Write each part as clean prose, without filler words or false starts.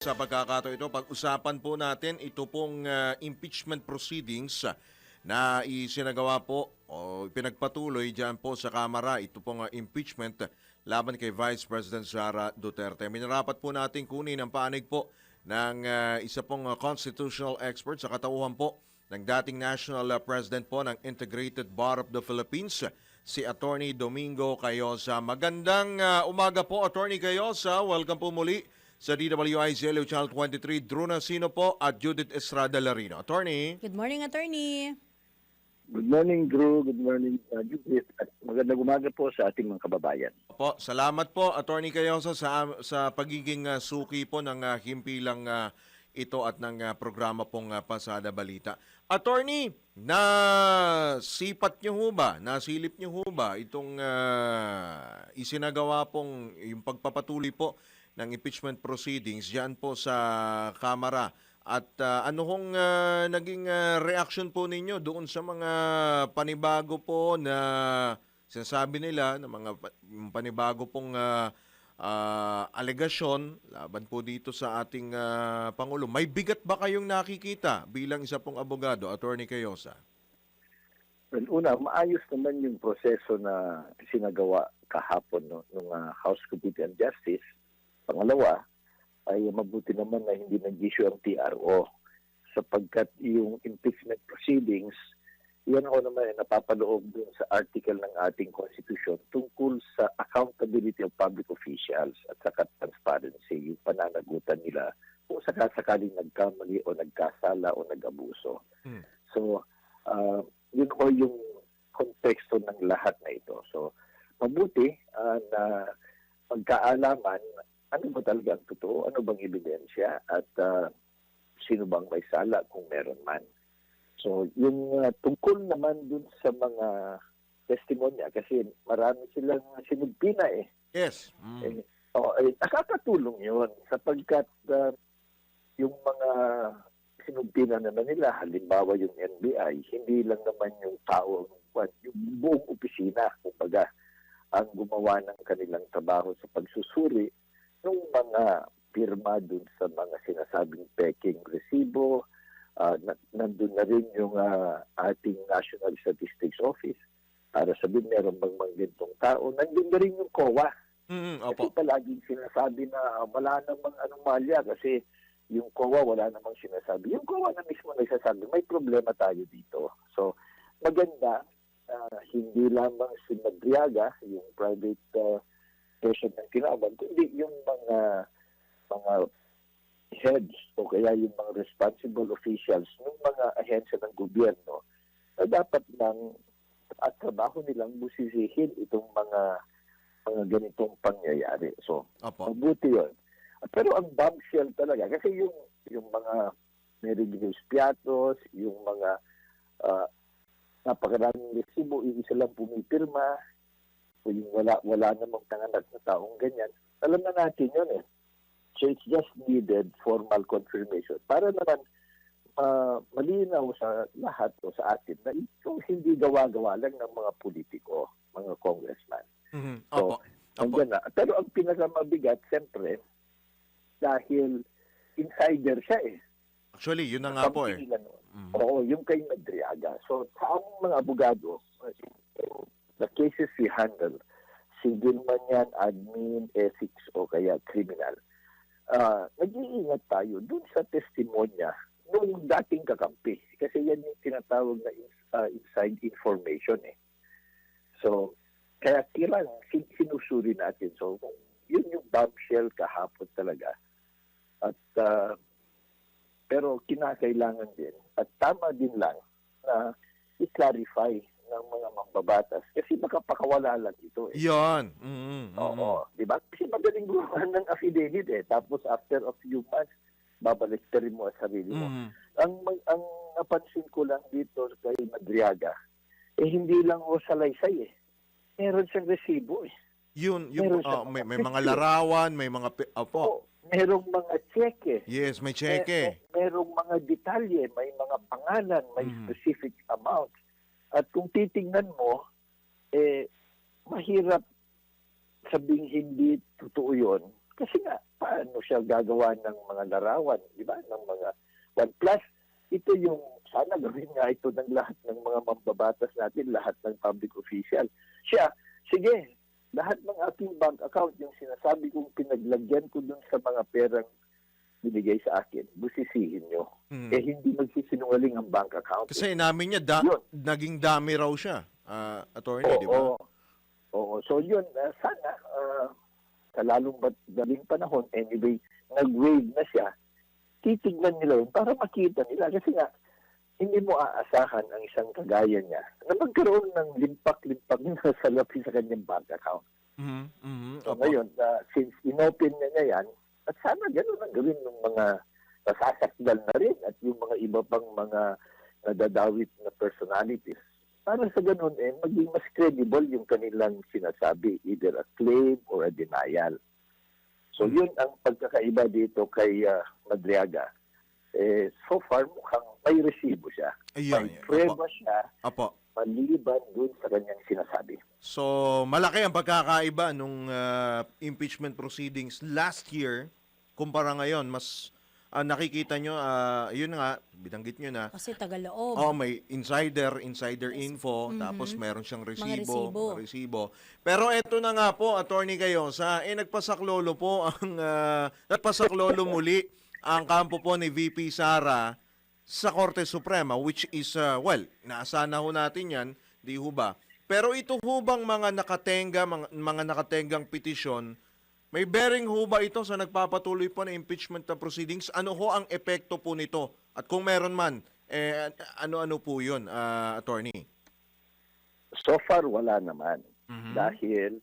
Sa pagkakataon ito, pag-usapan po natin ito pong impeachment proceedings na isinagawa po o pinagpatuloy dyan po sa Kamara. Ito pong impeachment laban kay Vice President Sara Duterte. Minarapat po natin kunin ang panig po ng isa pong constitutional expert sa katauhan po ng dating National President po ng Integrated Bar of the Philippines, si Attorney Domingo Cayosa. Magandang umaga po, Attorney Cayosa. Welcome po muli sa DWIZ Channel 23, Drew Nasino po at Judith Estrada Larino. Attorney. Good morning, Attorney. Good morning, Drew. Good morning, Judith. At magandang umaga po sa ating mga kababayan. Po, salamat po, Attorney Cayosa, sa pagiging suki po ng himpilang ito at ng programa pong Pasada Balita. Attorney, nasilip niyo ho ba itong isinagawa pong yung pagpapatuloy po ng impeachment proceedings diyan po sa Kamara? At ano hong naging reaction po ninyo doon sa mga panibago po na sinasabi nila, na mga panibago pong alegasyon laban po dito sa ating Pangulo? May bigat ba kayong nakikita bilang isa pong abogado, Attorney Cayosa? Well, una, maayos naman yung proseso na sinagawa kahapon ng House Committee on Justice. Pangalawa, ay mabuti naman na hindi nag-issue ang TRO sapagkat yung impeachment proceedings, yan ako naman ay napapaloob dun sa article ng ating Constitution tungkol sa accountability of public officials at saka transparency, yung pananagutan nila kung sakasakaling nagkamali o nagkasala o nag-abuso. So, yun ko yung konteksto ng lahat na ito. So, mabuti na magkaalaman ano ba talaga ang totoo, ano bang ebidensya, at sino bang may sala kung meron man. So, yung tungkol naman dun sa mga testimonya, kasi marami silang sinugpina eh. Yes. Nakakatulong yun sapagkat yung mga sinugpina naman nila, halimbawa yung NBI, hindi lang naman yung tao, yung buong opisina, kumbaga, ang gumawa ng kanilang trabaho sa pagsusuri ng mga pirma dun sa mga sinasabing peking resibo. Nandun na rin yung ating National Statistics Office para sabihin meron bang mga ganitong tao. Nandun na rin yung COA. Kasi palaging sinasabi na wala namang anomalya kasi yung COA wala namang sinasabi. Yung COA na mismo nagsasabi may problema tayo dito. So maganda, hindi lamang si Madriaga, yung private person ng tinawag, kundi yung mga heads o kaya yung mga responsible officials ng mga ahensya ng gobyerno na dapat lang at trabaho nilang busisihin itong mga ganitong pangyayari. So, mabuti yun. Pero ang bombshell talaga, kasi yung mga Meridius Piatos, yung mga napakaraming resibo, isa lang pumipirma, o yung wala namang tanganak na taong ganyan, alam na natin yun eh. So it's just needed formal confirmation para naman malinaw sa lahat o sa atin na ito hindi gawa-gawa lang ng mga politiko, mga congressman. So, andyan na. Pero ang pinakamabigat, siyempre, dahil insider siya eh. Actually, yun na nga po eh. Oo, yung kay Madriaga. So, sa aming mga abogado, the cases we handle, civil man yan, admin, ethics, o kaya criminal, nag-iingat tayo dun sa testimonya nung dating kakampi. Kasi yan yung tinatawag na inside information eh. So, kaya kailangan sinusuri natin. So, yun yung bombshell kahapon talaga. At, pero kinakailangan din, at tama din lang na i-clarify ng mga mambabatas kasi makapakawala lang ito eh. Yan. Oo, di ba? Kasi madaling gumawa ng affidavit eh. Tapos after a few months, babalik rin mo ang sarili mo. Ang napansin ko lang dito kay Madriaga, hindi lang o salaysay eh. Meron siyang resibo eh. May mga larawan, may mga merong mga cheque. Yes, may cheque. Merong mga detalye, may mga pangalan, may specific amount. At kung titingnan mo, mahirap sabing hindi totoo yun Kasi nga, paano siya gagawa ng mga larawan, di ba? Ng mga one plus. Ito yung, sana gawin nga ito ng lahat ng mga mambabatas natin, lahat ng public official. Siya, sige, lahat ng aking bank account, yung sinasabi kong pinaglagyan ko dun sa mga perang binigay sa akin, busisihin nyo. Eh, hindi magsisinungaling ang bank account. Kasi namin niya, Yun. naging dami raw siya, attorney, di ba? Oo. So yun, sana sa lalong daling panahon, anyway, nag-wave na siya, titignan nila yun para makita nila. Kasi nga, hindi mo aasahan ang isang kagaya niya na magkaroon ng limpak-limpak na salapi sa kanyang bank account. So Opo. ngayon, since inopen niya yan, at sana gano'n ang gawin ng mga nasasakdal na rin at yung mga iba pang mga nadadawit na personalities. Para sa ganun, maging mas credible yung kanilang sinasabi, either a claim or a denial. So yun ang pagkakaiba dito kay Madriaga. So far, mukhang may resibo siya. Ayun. May prueba siya Opo. maliban dun sa kanyang sinasabi. So, malaki ang pagkakaiba nung impeachment proceedings last year kumpara ngayon. Mas nakikita nyo, yun nga, binanggit nyo na, Kasi taga-loob. may insider info, tapos meron siyang resibo. mga resibo. Pero eto na nga po, Attorney Cayosa, nagpasaklolo po nagpasaklolo muli ang kampo po ni VP Sara sa Korte Suprema, which is, naasahan na ho natin yan, di ho ba? Pero ito ho bang mga nakatenggang petisyon, may bearing ho ba ito sa nagpapatuloy po na impeachment na proceedings? Ano ho ang epekto po nito? At kung meron man, ano-ano po yun, Attorney? So far, wala naman. Dahil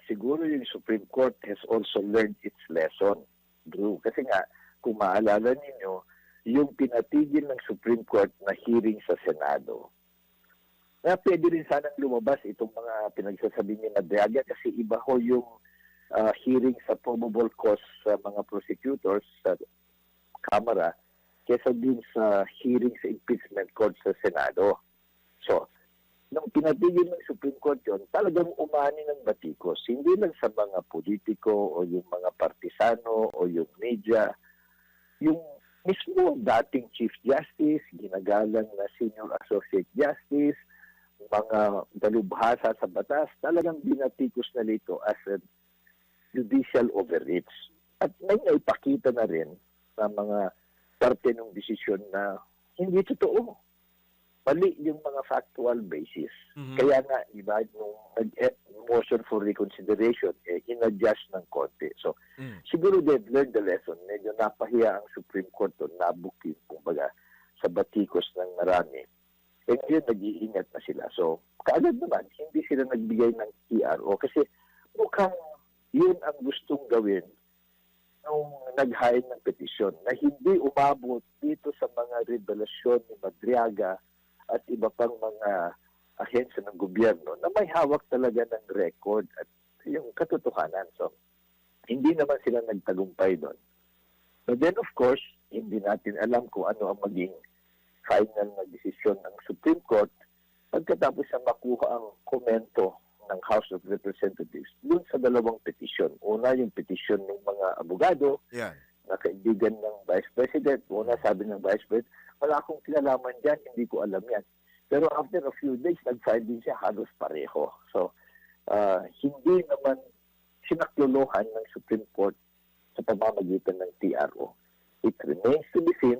siguro yung Supreme Court has also learned its lesson, Drew. Kasi nga, kung maalala ninyo, yung pinatigil ng Supreme Court na hearing sa Senado, na pwede rin sanang lumabas itong mga pinagsasabi ni Madriaga kasi iba ho yung hearing sa probable cause sa mga prosecutors sa Kamara kesa din sa hearing sa impeachment court sa Senado. So, nung pinatigil ng Supreme Court yun, talagang umani ng batikos. Hindi lang sa mga politiko o yung mga partisano o yung media. Yung mismo dating Chief Justice, ginagalang na Senior Associate Justice, mga dalubhasa sa batas, talagang binatikos na nito as a judicial overreach. At may naipakita na rin sa mga parte ng desisyon na hindi totoo. Mali yung mga factual basis. Kaya nga, iba, nung motion for reconsideration, in-adjust ng konti. So, siguro they've learned the lesson. Medyo napahiya ang Supreme Court doon, nabukin, kumbaga, sa batikos ng marami. Ngayon, nag-iingat na sila. So, kaagad naman, hindi sila nagbigay ng TRO kasi mukhang yun ang gustong gawin nung nag-hire ng petisyon na hindi umabot dito sa mga revelasyon ni Madriaga at iba pang mga ahensya ng gobyerno na may hawak talaga ng record at yung katotohanan. So, hindi naman sila nagtagumpay doon. But then, of course, hindi natin alam kung ano ang maging final na desisyon ng Supreme Court pagkatapos na makuha ang komento ng House of Representatives dun sa dalawang petisyon. Una, yung petisyon ng mga abogado na kaibigan ng Vice President. Una, sabi ng Vice President, wala akong kinalaman dyan, hindi ko alam yan. Pero after a few days, nag-file din siya halos pareho. So, hindi naman sinaklolohan ng Supreme Court sa pamamagitan ng TRO. It remains to be seen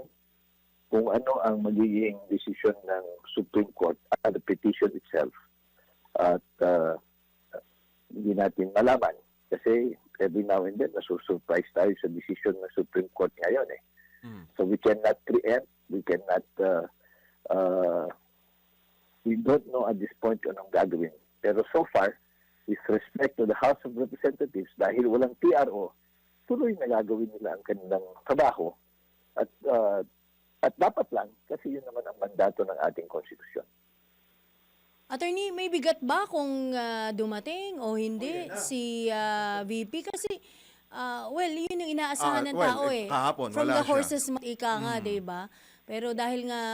kung ano ang magiging desisyon ng Supreme Court at the petition itself. At hindi natin malaman kasi every now and then nasusurprise tayo sa decision ng Supreme Court ngayon So we cannot preempt, we cannot we don't know at this point kung anong gagawin. Pero so far, with respect to the House of Representatives, dahil walang TRO, tuloy na gagawin nila ang kanilang trabaho at dapat lang kasi yun naman ang mandato ng ating konstitusyon. Attorney, may bigat ba kung dumating o hindi si VP? Kasi, yun yung inaasahan ng tao kahapon, From wala the siya. horse's mouth, ika nga, diba? Pero dahil nga,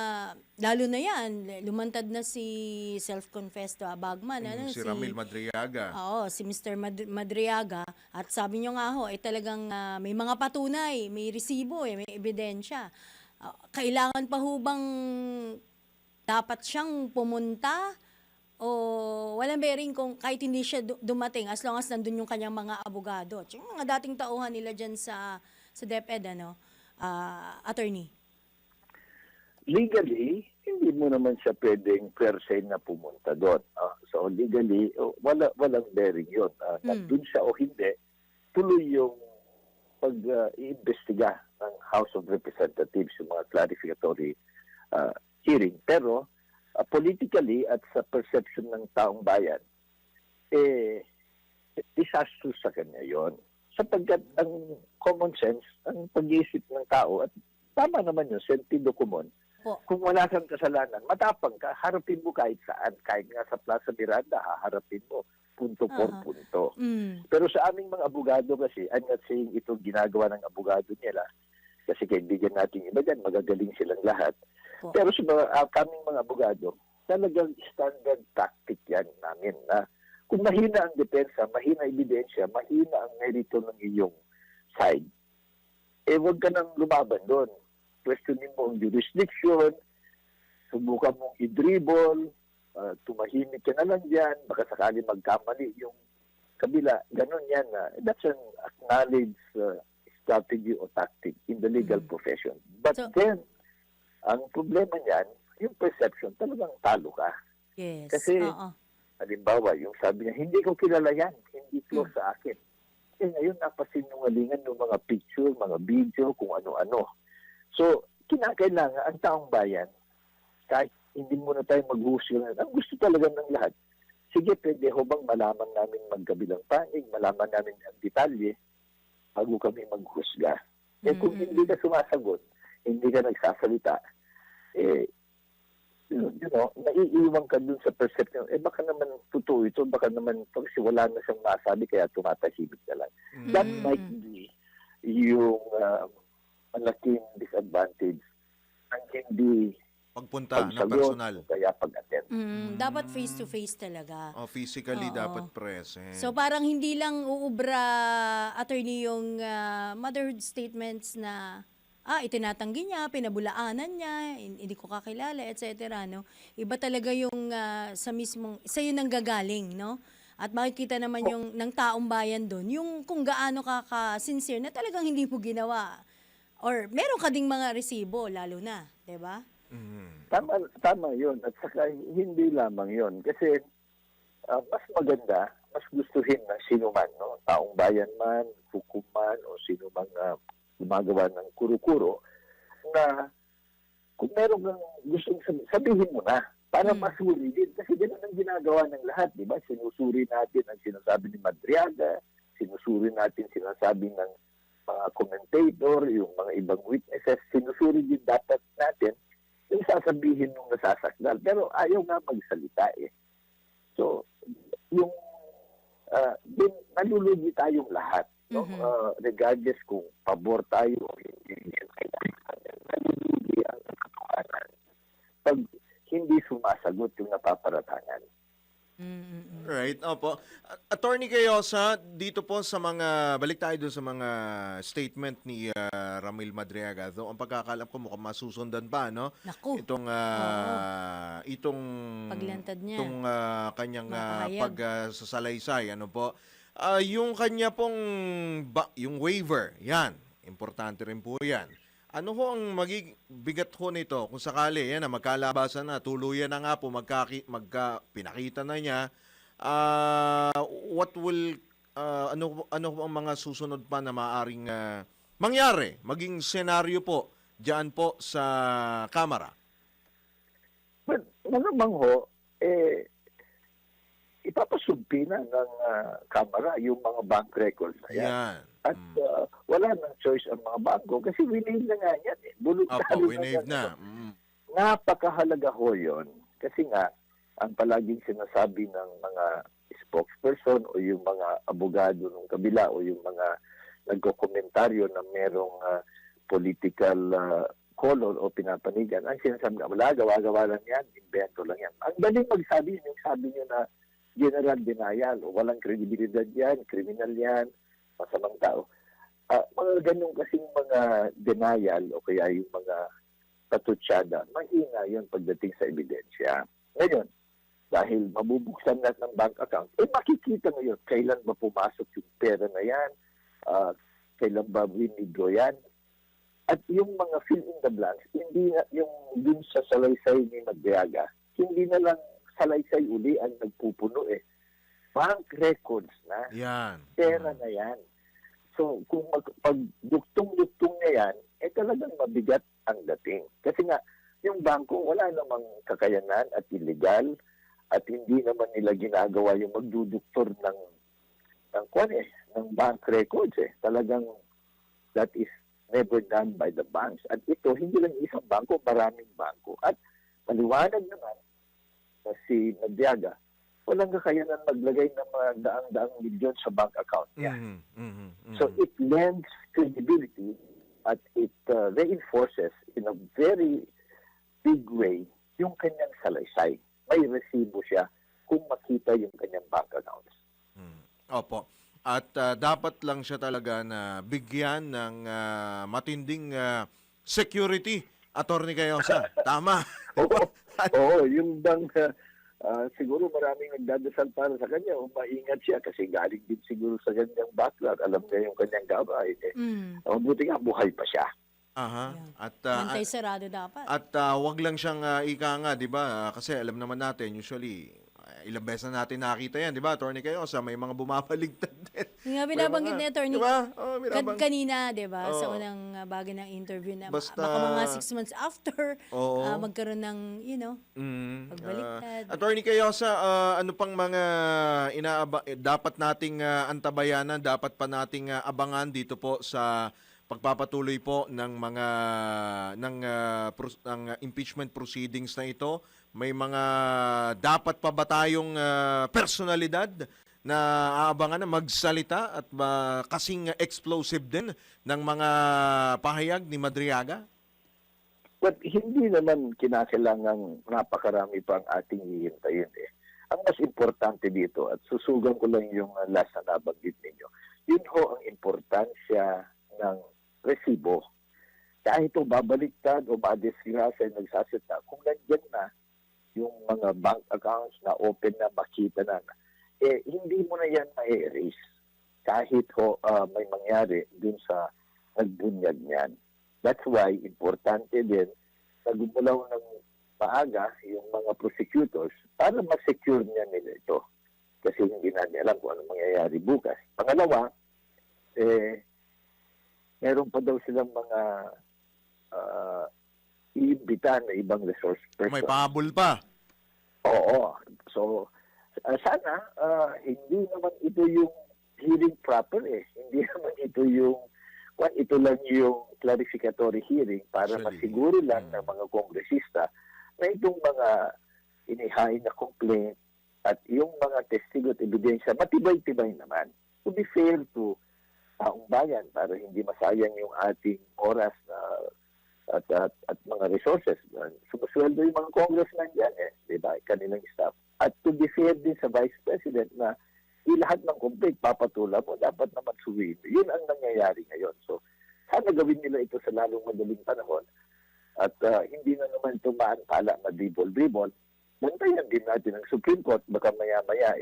lalo na yan, lumantad na si self-confessed bagman, Si Ramil Madriaga. Oo, si Mr. Madriaga. At sabi nyo nga ho, talagang may mga patunay, may resibo, may ebidensya. Kailangan pa ho bang dapat siyang pumunta o walang bearing kung kahit hindi siya dumating as long as nandun yung kanyang mga abogado. At yung mga dating tauhan nila dyan sa DepEd, attorney? Legally, hindi mo naman siya pwedeng per se na pumunta doon. So legally, walang bearing yun. Nandun siya o hindi, tuloy yung pag-iimbestiga ng House of Representatives, yung mga clarificatory hearing. Pero politically at sa perception ng taong bayan, disastrous sa kanya yon. Sapagkat ang common sense, ang pag-iisip ng tao, at tama naman yun, sentido común, kung wala kang kasalanan, matapang ka, harapin mo kahit saan. Kahit nga sa Plaza Miranda, haharapin mo punto por punto. Pero sa aming mga abogado kasi, I'm not saying ito ginagawa ng abogado nila, kasi kaibigan natin iba dyan, magagaling silang lahat. Pero sa kaming mga abogado, talagang standard tactic yan namin na kung mahina ang depensa, mahina ebidensya, mahina ang merito ng iyong side, huwag ka nang lumaban doon. Questionin mo ang jurisdiction, subukan mong i-dribble, tumahimik ka na lang dyan, baka sakali magkamali yung kabila. Ganon yan. That's an acknowledged strategy or tactic in the legal profession. But then, ang problema niyan, yung perception, talagang talo ka. Yes. Kasi, halimbawa, yung sabi niya, hindi ko kilala yan, hindi close sa akin. Ngayon, napasinungalingan ng mga picture, mga video, kung ano-ano. So, kinakailangan ang taong bayan, kahit hindi muna tayo maghusga, ang gusto talaga ng lahat, sige, pwede ho bang malaman namin magkabilang panig, malaman namin ang detalye, bago kami maghusga. Kung hindi ka sumasagot, hindi ka nagsasalita, naiiwan ka dun sa perception, baka naman totoo ito, baka naman kasi wala na siyang masabi, kaya tumatahimik na lang. That might be yung malaking disadvantage ang hindi pagpunta na personal. Kaya pag-attend. Dapat face-to-face talaga. Physically dapat present. So parang hindi lang uubra, attorney, yung motherhood statements na itinatanggi niya, pinabulaanan niya, hindi ko kakilala, etc. No? Iba talaga yung sa yun ang gagaling, no? At makikita naman yung ng taong bayan doon, yung kung gaano ka-sincere na talagang hindi mo ginawa. Or meron ka ding mga resibo, lalo na, di ba? Tama yun. At saka hindi lamang yun. Kasi mas maganda, mas gustuhin ng sino man, no? Taong bayan man, hukom man, o sino man gumagawa ng kuro-kuro, na kung meron kang gustong sabihin mo na, para masuri din. Kasi ganun ang ginagawa ng lahat, di ba? Sinusuri natin ang sinasabi ni Madriaga, sinusuri natin sinasabi ng mga commentator, yung mga ibang witnesses, sinusuri din dapat natin yung sasabihin ng nasasakdal. Pero ayaw nga magsalita So, yung nalulugi tayong lahat. No? Regardless kung pabor tayo o hindi, nalulugi ang katotohanan pag hindi sumasagot yung napaparatangan. Right, opo. Attorney Cayosa, dito po sa balik tayo dun sa mga statement ni Ramil Madriaga. So, ang pagkakalam ko mukhang masusundan pa, no? Naku. Itong paglantad niya. Itong kanyang Mapahayag. pagsasalaysay, ano po? Yung kanya pong yung waiver, yan. Importante rin po yan. Ano ho ang bigat ho nito kung sakali yan na magkalabasan na, tuluyan na nga po, pinakita na niya, what will ano ho ang mga susunod pa na maaring mangyari, maging senaryo po diyan po sa Kamara? Well, malamang ho, ipapasubpi na ng Kamara yung mga bank records na yan. Yan. At wala nang choice ang mga bangko kasi winave na nga yan. Opo, winave na. Napakahalaga ho yun. Kasi nga, ang palaging sinasabi ng mga spokesperson o yung mga abogado ng kabila o yung mga nagkokomentaryo na merong political color o pinapanigan. Ang sinasabi nga, wala, gawa-gawa lang yan, invento lang yan. Ang daling magsabi, yung sabi nyo na general denial, o walang kredibilidad yan, kriminal yan, masamang tao. Mga ganun kasing mga denial o kaya yung mga patutsada, mahina yun pagdating sa ebidensya. Ngayon, dahil mabubuksan lahat ng bank account, makikita ngayon kailan ba pumasok yung pera na yan, kailan ba winidraw yan. At yung mga fill in the blanks, hindi na, yung dun sa salaysay ni Madriaga, hindi na lang salaysay uli ang nagpupuno eh. Bank records na, Yan. pera na yan. So, kung pag duktong-duktong na yan, talagang mabigat ang dating. Kasi nga, yung bangko, wala namang kakayanan at illegal at hindi naman nila ginagawa yung magduduktor ng bank records eh. Talagang that is never done by the banks. At ito, hindi lang isang bangko, maraming bangko. At maliwanag naman na si Nadiaga, walang kakayanan maglagay ng mga daang-daang milyon sa bank account niya. So it lends credibility at it reinforces in a very big way yung kanyang salaysay. May resibo siya kung makita yung kanyang bank accounts. Opo. At dapat lang siya talaga na bigyan ng matinding security, Attorney Cayosa. Tama. Oo, yung bang siguro maraming nagdadasal para sa kanya o maingat siya kasi galing din siguro sa kanyang background. Alam niya yung kanyang gawain. Mabuti nga, buhay pa siya. Aha. At Bantay sarado dapat. At wag lang siyang ika nga, 'di ba? Kasi alam naman natin usually ilang beses na natin nakita 'yan, 'di ba? Attorney Cayosa, may mga bumabaligtad din. Yung nga binabanggit ni Attorney, diba? kanina, di ba, sa unang bagay ng interview na Basta, baka mga 6 months after, magkaroon ng, pagbaliktad. Attorney Cayosa, ano pang mga dapat nating antabayanan, dapat pa nating abangan dito po sa pagpapatuloy po ng mga ng impeachment proceedings na ito? May mga dapat pa ba tayong personalidad na aabangan na magsalita at kasing explosive din ng mga pahayag ni Madriaga? But hindi naman kinakailangang napakarami pa ang ating hihintayin eh. Ang mas importante dito, at susugan ko lang yung last na nabanggit ninyo, yun ho ang importansya ng resibo. Kahit ito babaliktad o madisgrasya nagsasita, kung nandyan na yung mga bank accounts na open na, makita na, hindi mo na yan ma-erase kahit may mangyari dun sa nagbunyag niyan. That's why importante din na gumulaw ng maaga yung mga prosecutors para ma-secure niya nila ito. Kasi hindi natin alam kung anong mangyayari bukas. Pangalawa, meron pa daw silang mga iimbita na ibang resource person. May pahabol pa. Oo. So, sana hindi naman ito yung hearing proper eh. Hindi naman ito yung ito lang yung clarificatory hearing para masiguro lang ng mga kongresista na itong mga inihain na complaint at yung mga testigo at ebidensya matibay-tibay naman. To be fair to taong bayan para hindi masayang yung ating oras at mga resources. Sumusweldo yung mga congressman dyan diba? Kanilang staff. At to be fair din sa Vice President na lahat ng complaint papatula mo, dapat naman suwiin. Yun ang nangyayari ngayon. So, sana gawin nila ito sa lalong madaling panahon. At hindi na naman ito maantala, madribol-dribol. Bantayan din natin ang Supreme Court. Baka maya-maya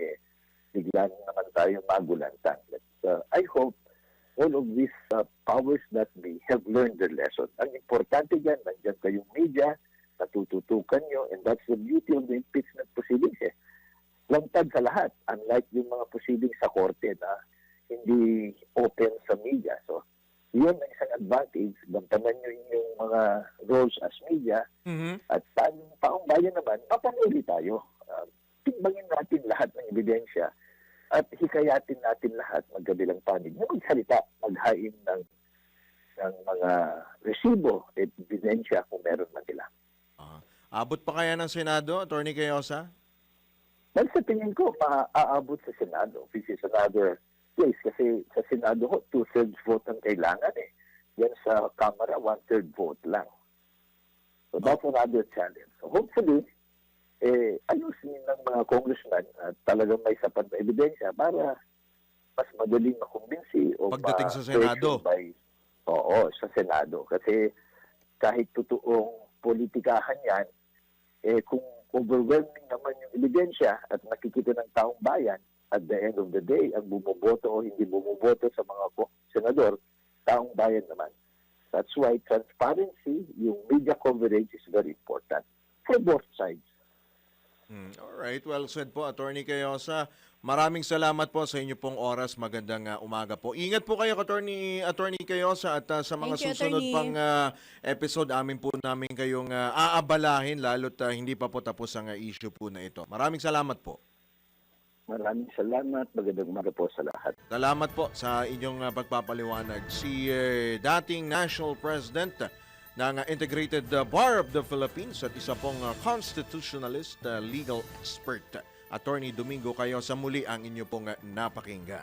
bigla naman tayo magulantang. But I hope all of these powers that be have learned their lesson. Ang importante dyan, nandyan kayong media, natututukan nyo, and that's the beauty of the impeachment proceedings lantad sa lahat, unlike yung mga proceedings sa korte na hindi open sa media. So, yun ang isang advantage. Bantaman nyo yung mga roles as media at taong bayan naman, mapanuli tayo. Timbangin natin lahat ng ebidensya at hikayatin natin lahat magkabilang panig na magsalita, maghain ng mga resibo at ebidensya kung meron man sila. Abot pa kaya ng Senado, Attorney Cayosa? Well, sa tingin ko, maaabot sa Senado, which is another place. Kasi sa Senado, 2/3 vote ang kailangan Yan sa Kamara, 1/3 vote lang. So that's another challenge. So hopefully, ayusin ng mga congressman at talagang may sapat na ebidensya para mas madaling makumbinsi o Pagdating sa Senado. Oo, sa Senado. Kasi kahit totoong politikahan yan, kung overwhelming naman yung ebidensya at nakikita ng taong bayan, at the end of the day, ang bumoboto o hindi bumoboto sa mga senador, taong bayan naman. That's why transparency, yung media coverage is very important for both sides. Alright, well said po, Attorney Cayosa. Maraming salamat po sa inyo pong oras. Magandang umaga po. Ingat po kayo, Attorney Cayosa, at sa mga Thank you, susunod Attorney. pang episode, amin po namin kayong aabalahin, lalo't hindi pa po tapos ang issue po na ito. Maraming salamat po. Maraming salamat. Magandang umaga po sa lahat. Salamat po sa inyong pagpapaliwanag. Si dating National President ng Integrated Bar of the Philippines at isa pong constitutionalist, legal expert, Attorney Domingo Cayosa, muli ang inyo pong napakinggan.